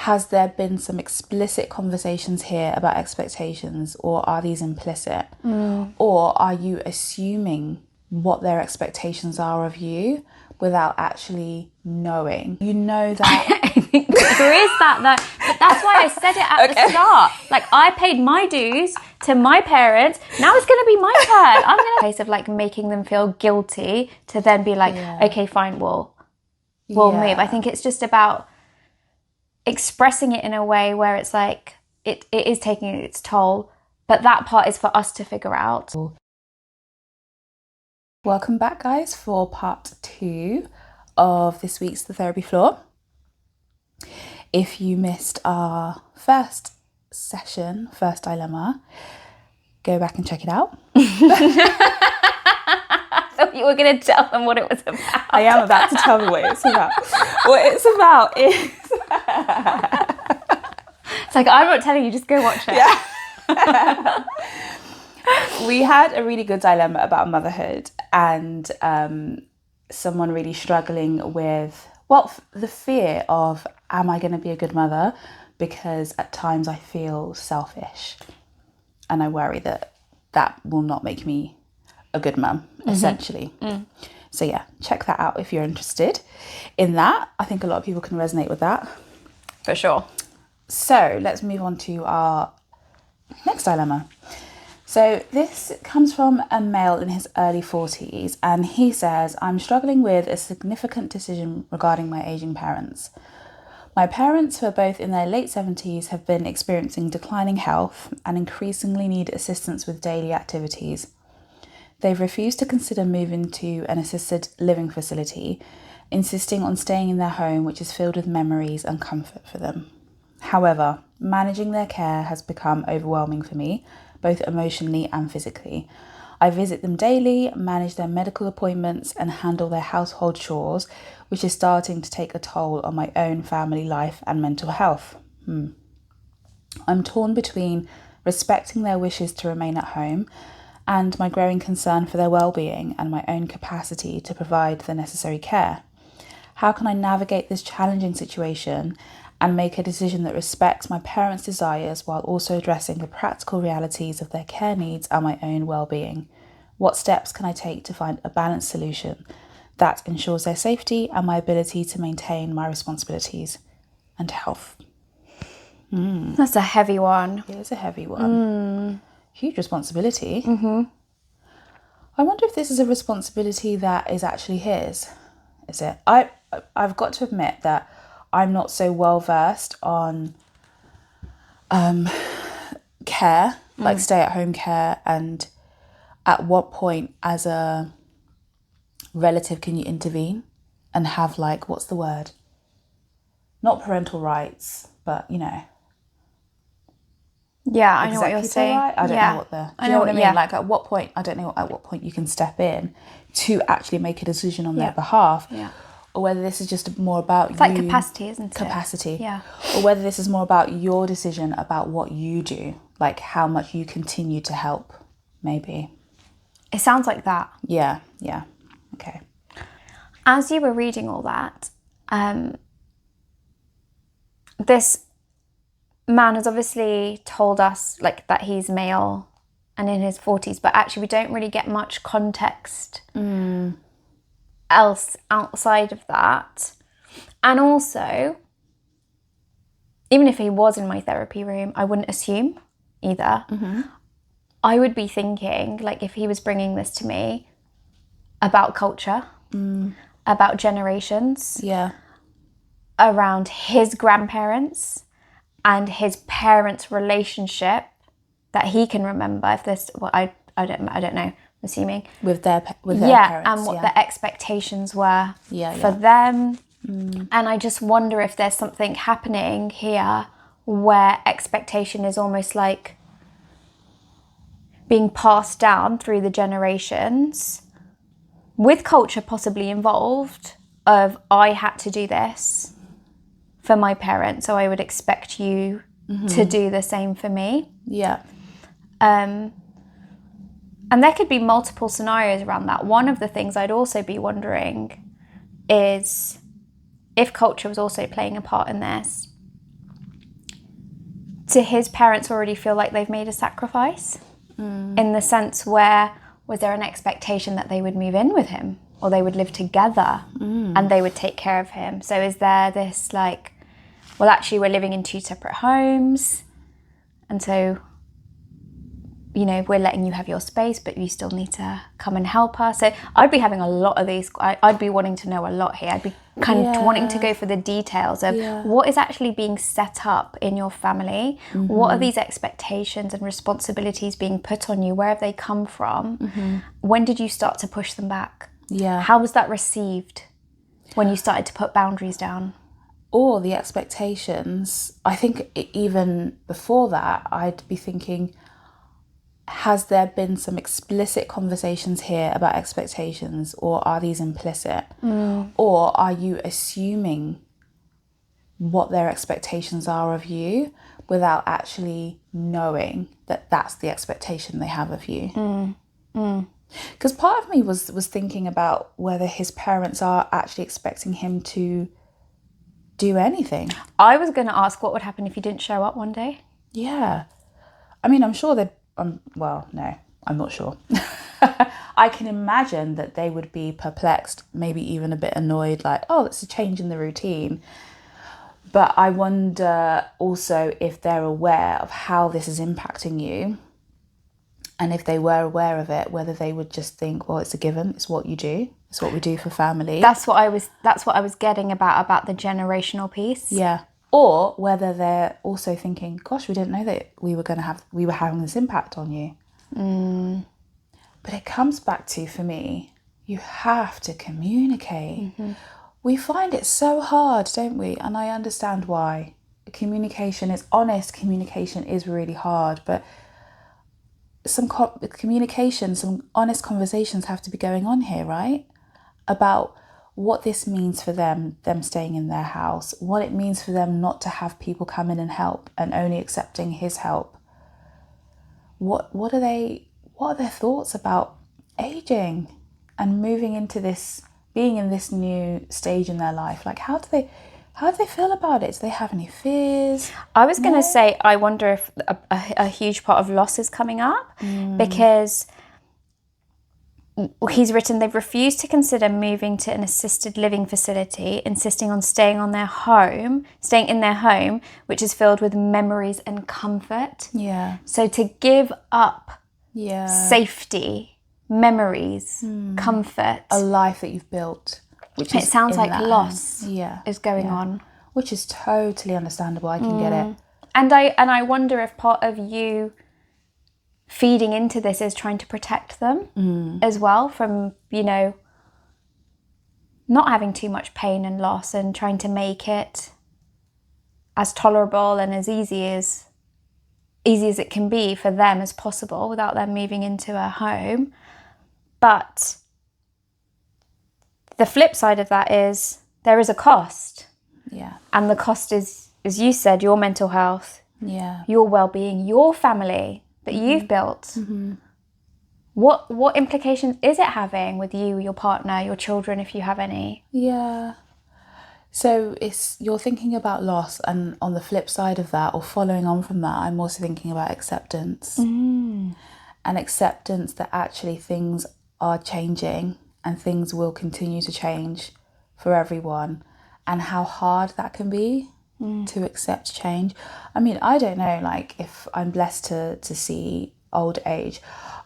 has there been some explicit conversations here about expectations, or are these implicit? Or are you assuming what their expectations are of you without actually knowing? You know that. I think there is that though. But that's why I said it at the start. Like, I paid my dues to my parents. Now it's going to be my turn. I'm going to case of like making them feel guilty to then be like, okay, fine, we'll move. I think it's just about expressing it in a way where it's like it is taking its toll, but that part is for us to figure out. Welcome back, guys, for part 2 of this week's The Therapy Floor. If you missed our first session, first dilemma, go back and check it out. I thought you were going to tell them what it was about. I am about to tell them what it's about. What it's about is... It's like, I'm not telling you, just go watch it. Yeah. We had a really good dilemma about motherhood, and someone really struggling with, the fear of, am I going to be a good mother? Because at times I feel selfish and I worry that that will not make me a good mum, essentially. So yeah, check that out if you're interested in that. I think a lot of people can resonate with that. For sure. So let's move on to our next dilemma. So this comes from a male in his early 40s, and he says, I'm struggling with a significant decision regarding my aging parents. My parents, who are both in their late 70s, have been experiencing declining health and increasingly need assistance with daily activities. They've refused to consider moving to an assisted living facility, insisting on staying in their home, which is filled with memories and comfort for them. However, managing their care has become overwhelming for me, both emotionally and physically. I visit them daily, manage their medical appointments, and handle their household chores, which is starting to take a toll on my own family life and mental health. I'm torn between respecting their wishes to remain at home and my growing concern for their well-being and my own capacity to provide the necessary care. How can I navigate this challenging situation and make a decision that respects my parents' desires while also addressing the practical realities of their care needs and my own well-being? What steps can I take to find a balanced solution that ensures their safety and my ability to maintain my responsibilities and health? That's a heavy one. It is a heavy one. Huge responsibility. I wonder if this is a responsibility that is actually his. Is it? I've got to admit that I'm not so well versed on care, like stay-at-home care, and at what point as a relative can you intervene and have, like, what's the word? Not parental rights, but, you know. Yeah, I know what you're saying. Right? I don't know what the... Do you know what I mean? Yeah. Like, at what point, I don't know at what point you can step in to actually make a decision on their behalf. Yeah. Or whether this is just more about it's like capacity, isn't it? Capacity. Yeah. Or whether this is more about your decision about what you do, like how much you continue to help, maybe. It sounds like that. Yeah. Okay. As you were reading all that, this man has obviously told us like that he's male and in his 40s, but actually we don't really get much context else outside of that. And also, even if he was in my therapy room, I wouldn't assume either. I would be thinking, like, if he was bringing this to me about culture, about generations, around his grandparents and his parents' relationship that he can remember, if this, I don't know, I'm assuming with their parents, and what the expectations were for them. And I just wonder if there's something happening here where expectation is almost like being passed down through the generations, with culture possibly involved, of I had to do this for my parents, so I would expect you to do the same for me. And there could be multiple scenarios around that. One of the things I'd also be wondering is if culture was also playing a part in this. do his parents already feel like they've made a sacrifice? In the sense where, was there an expectation that they would move in with him or they would live together and they would take care of him? So is there this like, well, actually we're living in 2 separate homes, and so, you know, we're letting you have your space, but you still need to come and help us. So I'd be having a lot of these, I'd be wanting to know a lot here. I'd be kind of wanting to go for the details of what is actually being set up in your family. What are these expectations and responsibilities being put on you? Where have they come from? When did you start to push them back? How was that received when you started to put boundaries down? Or the expectations, I think even before that, I'd be thinking, has there been some explicit conversations here about expectations, or are these implicit? Or are you assuming what their expectations are of you without actually knowing that that's the expectation they have of you? Because part of me was thinking about whether his parents are actually expecting him to do anything. I was going to ask what would happen if you didn't show up one day. Yeah. I mean, I'm sure they'd... well, no, I'm not sure. I can imagine that they would be perplexed, maybe even a bit annoyed, like, oh, it's a change in the routine. But I wonder also if they're aware of how this is impacting you. And if they were aware of it, whether they would just think, well, it's a given, it's what you do, it's what we do for family. That's what I was getting about the generational piece. Yeah. Or whether they're also thinking, gosh, we didn't know that we were having this impact on you. But it comes back to, for me, you have to communicate. We find it so hard, don't we? And I understand why. Honest communication is really hard, but some communication, some honest conversations have to be going on here, right? About what this means for them staying in their house, what it means for them not to have people come in and help and only accepting his help. What are their thoughts about aging and moving into this, being in this new stage in their life? Like, how do they feel about it? Do they have any fears? I was going to say, I wonder if a huge part of loss is coming up, because he's written they've refused to consider moving to an assisted living facility, insisting on staying in their home, which is filled with memories and comfort. Yeah. So to give up safety, memories, comfort, a life that you've built, which it sounds like loss is going on. Which is totally understandable. I can get it. And I wonder if part of you feeding into this is trying to protect them as well from, you know, not having too much pain and loss, and trying to make it as tolerable and as easy as it can be for them as possible without them moving into a home. But the flip side of that is there is a cost. Yeah. And the cost is, as you said, your mental health, your well-being, your family that you've built. What implications is it having with you, your partner, your children, if you have any? Yeah. So you're thinking about loss, and on the flip side of that, or following on from that, I'm also thinking about acceptance. And acceptance that actually things are changing and things will continue to change for everyone, and how hard that can be to accept change. I mean, I don't know, like, if I'm blessed to see old age,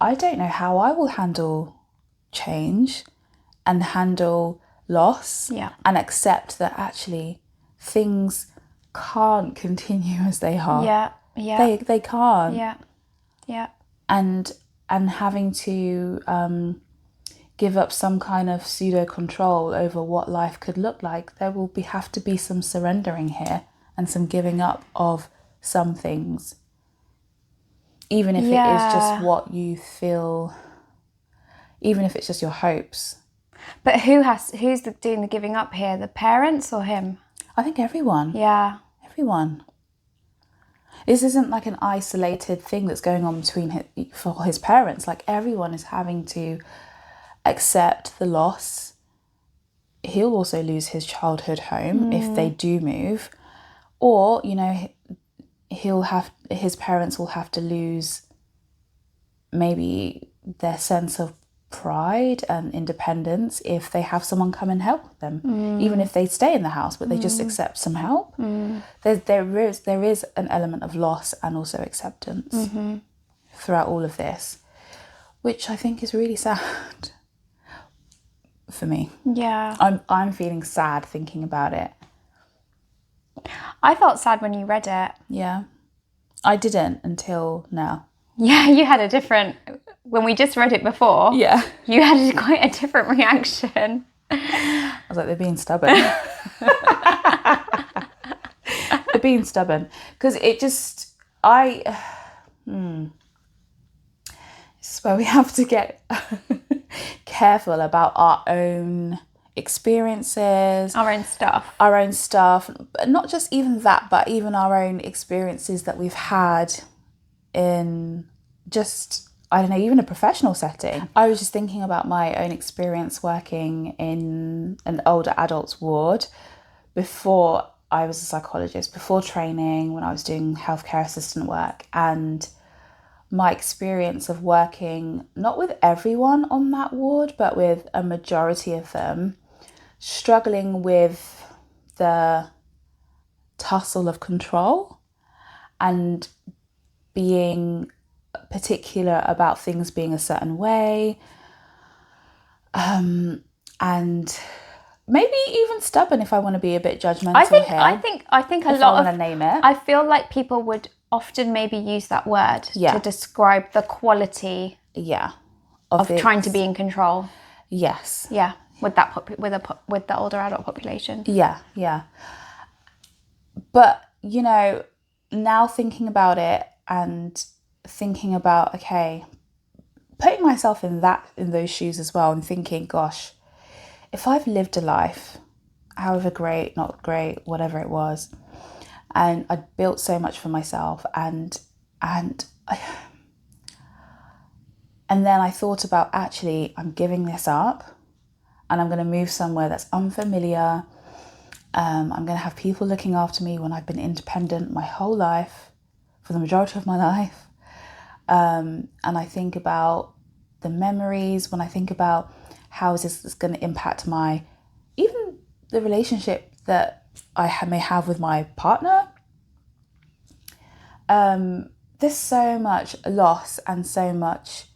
I don't know how I will handle change and handle loss and accept that actually things can't continue as they are. They can't. And having to give up some kind of pseudo control over what life could look like, there will have to be some surrendering here and some giving up of some things, even if it is just what you feel, even if it's just your hopes. But who's doing the giving up here? The parents or him? I think everyone. Yeah. Everyone. This isn't like an isolated thing that's going on for his parents. Like, everyone is having to accept the loss. He'll also lose his childhood home if they do move. Or, you know, his parents will have to lose maybe their sense of pride and independence if they have someone come and help them, even if they stay in the house, but they just accept some help. There is an element of loss and also acceptance throughout all of this, which I think is really sad for me. Yeah. I'm feeling sad thinking about it. I felt sad when you read it. Yeah. I didn't until now. Yeah, you had a different... When we just read it before, Yeah. you had quite a different reaction. I was like, they're being stubborn. They're being stubborn. Because it just... This is where we have to get careful about our own experiences. Our own stuff. But not just even that, but even our own experiences that we've had in just... I don't know, even a professional setting. I was just thinking about my own experience working in an older adults ward before I was a psychologist, before training, when I was doing healthcare assistant work, and my experience of working not with everyone on that ward, but with a majority of them, struggling with the tussle of control and being particular about things being a certain way, and maybe even stubborn if I want to be a bit judgmental here. I think a if lot I want to name it. I feel like people would often maybe use that word to describe the quality of trying to be in control. Yes. Yeah, with that with the older adult population. Yeah. But now thinking about it and thinking about, okay, putting myself in those shoes as well, and thinking, gosh, if I've lived a life, however great, not great, whatever it was, and I'd built so much for myself, and then I thought about, actually, I'm giving this up and I'm going to move somewhere that's unfamiliar. I'm going to have people looking after me when I've been independent my whole life, for the majority of my life. And I think about the memories, when I think about how is this going to impact even the relationship that I may have with my partner. There's so much loss and so much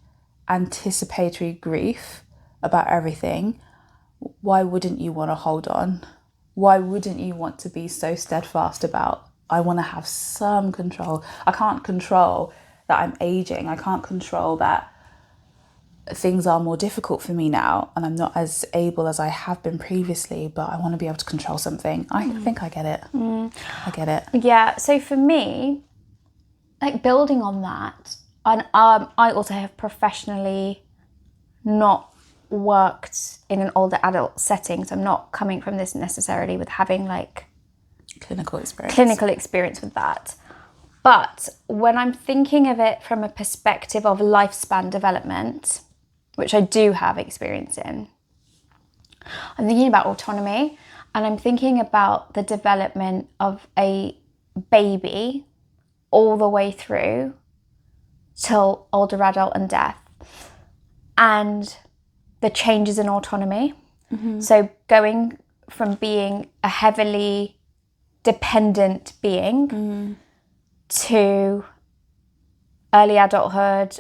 anticipatory grief about everything. Why wouldn't you want to hold on? Why wouldn't you want to be so steadfast about, I want to have some control? I can't control that I'm aging. I can't control that things are more difficult for me now and I'm not as able as I have been previously, but I want to be able to control something. I think I get it. I get it. Yeah, so for me, like, building on that, and I also have professionally not worked in an older adult setting, so I'm not coming from this necessarily with having like clinical experience with that. But when I'm thinking of it from a perspective of lifespan development, which I do have experience in, I'm thinking about autonomy, and I'm thinking about the development of a baby all the way through till older adult and death, and the changes in autonomy. So going from being a heavily dependent being to early adulthood,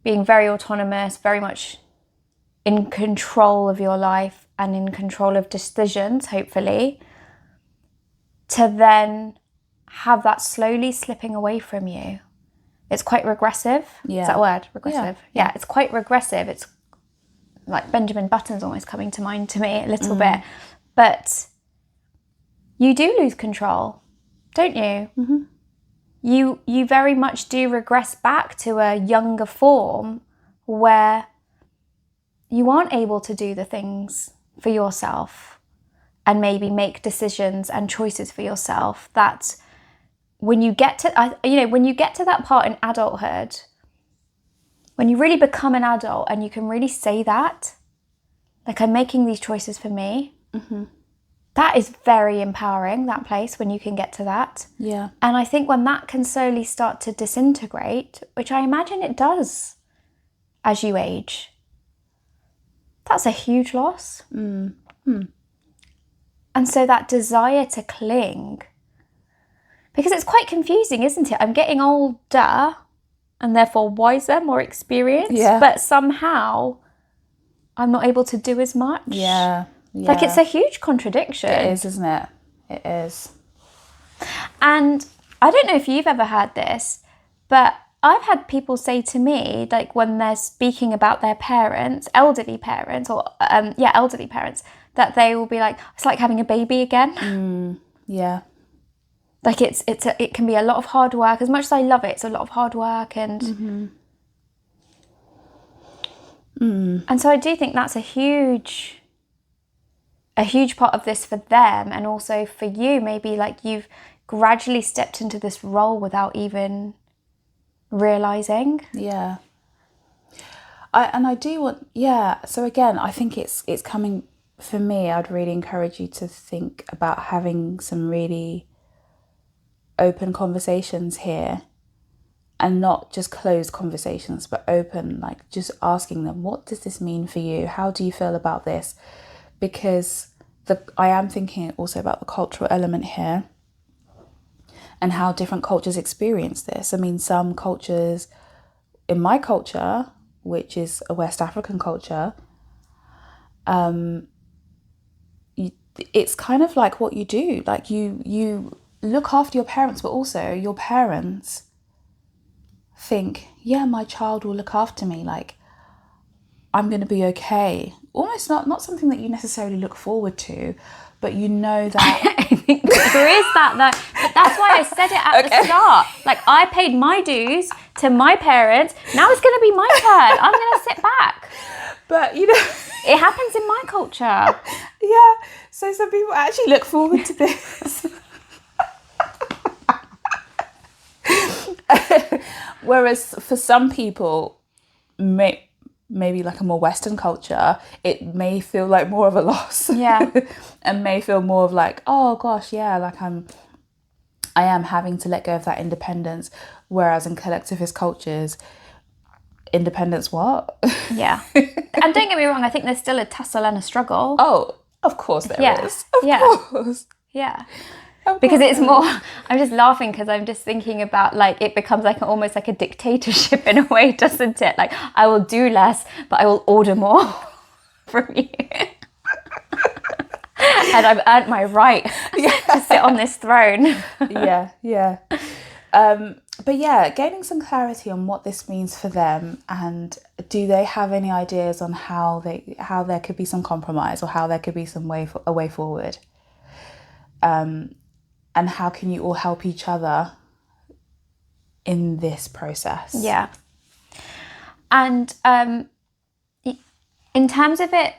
being very autonomous, very much in control of your life and in control of decisions, hopefully, to then have that slowly slipping away from you. It's quite regressive. Yeah. Is that a word? Regressive. Yeah, it's quite regressive. It's like Benjamin Button's almost coming to mind to me a little bit. But you do lose control, don't you? You very much do regress back to a younger form where you aren't able to do the things for yourself and maybe make decisions and choices for yourself that when you get to that part in adulthood, when you really become an adult and you can really say that, like, I'm making these choices for me, that is very empowering, that place, when you can get to that. Yeah. And I think when that can slowly start to disintegrate, which I imagine it does as you age, that's a huge loss. And so that desire to cling, because it's quite confusing, isn't it? I'm getting older and therefore wiser, more experienced, Yeah. but somehow I'm not able to do as much. Yeah. Like, it's a huge contradiction. It is, isn't it? It is. And I don't know if you've ever had this, but I've had people say to me, like, when they're speaking about their parents, elderly parents, that they will be like, it's like having a baby again. Yeah. Like, it can be a lot of hard work. As much as I love it, it's a lot of hard work. And and so I do think that's a huge part of this for them, and also for you. Maybe like you've gradually stepped into this role without even realizing. Yeah. So again, I think it's coming, for me, I'd really encourage you to think about having some really open conversations here, and not just closed conversations, but open, like just asking them, what does this mean for you? How do you feel about this? Because I am thinking also about the cultural element here and how different cultures experience this. I mean, some cultures, in my culture, which is a West African culture, it's kind of like what you do. Like you look after your parents, but also your parents think, yeah, my child will look after me. Like, I'm going to be okay. Almost not something that you necessarily look forward to, but you know that. I think there is that though. But that's why I said it at the start. Like, I paid my dues to my parents. Now it's going to be my turn. I'm going to sit back. But, you know, it happens in my culture. Yeah. So some people actually look forward to this. Whereas for some people, maybe like a more Western culture, it may feel like more of a loss. Yeah. And may feel more of like, oh gosh, yeah, like I am having to let go of that independence. Whereas in collectivist cultures, independence what? Yeah. And don't get me wrong, I think there's still a tussle and a struggle. Oh, of course there is. Of course. Yeah. Because it's more, I'm just laughing because I'm just thinking about, like, it becomes like almost like a dictatorship in a way, doesn't it? Like, I will do less, but I will order more from you. And I've earned my right to sit on this throne. Yeah. But yeah, gaining some clarity on what this means for them, and do they have any ideas on how there could be some compromise, or how there could be some a way forward. And how can you all help each other in this process? Yeah. And in terms of it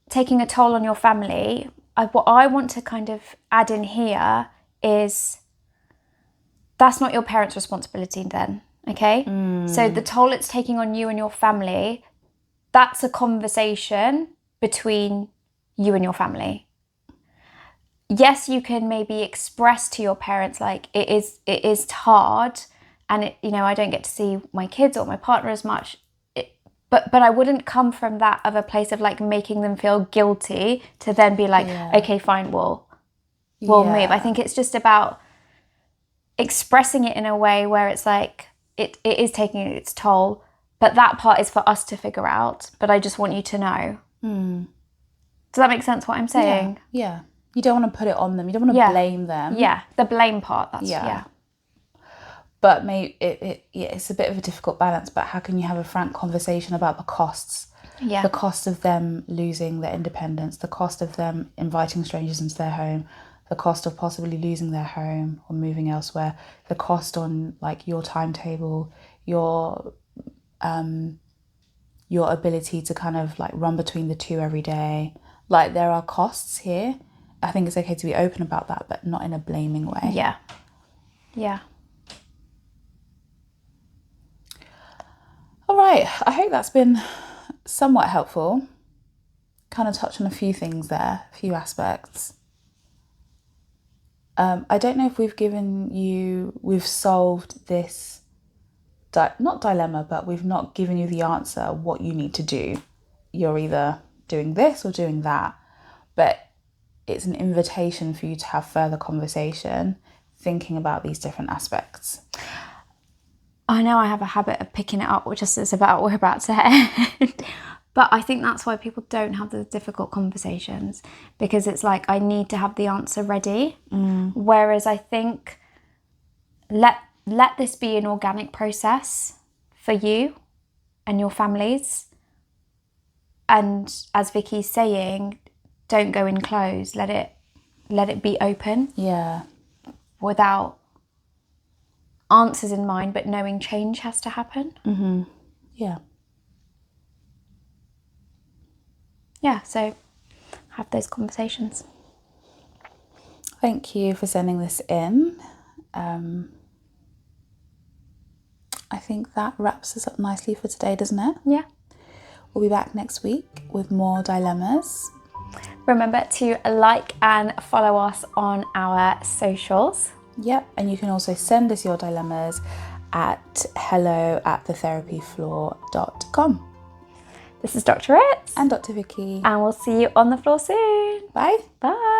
taking a toll on your family, what I want to kind of add in here is that's not your parents' responsibility then, okay? So the toll it's taking on you and your family, that's a conversation between you and your family. Yes, you can maybe express to your parents, like, it is hard, and I don't get to see my kids or my partner as much. But I wouldn't come from that of a place of like making them feel guilty to then be like, okay, fine, we'll move. I think it's just about expressing it in a way where it's like it is taking its toll, but that part is for us to figure out. But I just want you to know. Does that make sense what I'm saying? Yeah. You don't want to put it on them. You don't want to blame them. Yeah, the blame part. But maybe it's a bit of a difficult balance. But how can you have a frank conversation about the costs? Yeah. The cost of them losing their independence, the cost of them inviting strangers into their home, the cost of possibly losing their home or moving elsewhere, the cost on like your timetable, your ability to kind of like run between the two every day. Like, there are costs here. I think it's okay to be open about that, but not in a blaming way. Yeah. All right. I hope that's been somewhat helpful. Kind of touched on a few things there, a few aspects. I don't know if we've solved this, not dilemma, but we've not given you the answer, what you need to do. You're either doing this or doing that, but it's an invitation for you to have further conversation, thinking about these different aspects. I know I have a habit of picking it up just as about we're about to end. But I think that's why people don't have the difficult conversations, because it's like, I need to have the answer ready. Whereas I think let this be an organic process for you and your families. And as Vicky's saying, don't go in closed. Let it be open. Yeah. Without answers in mind, but knowing change has to happen. Yeah. Yeah, so have those conversations. Thank you for sending this in. I think that wraps us up nicely for today, doesn't it? Yeah. We'll be back next week with more dilemmas. Remember to like and follow us on our socials. Yep, and you can also send us your dilemmas at hello@thetherapyfloor.com. This is Dr. Ritz. And Dr. Vicky. And we'll see you on the floor soon. Bye. Bye.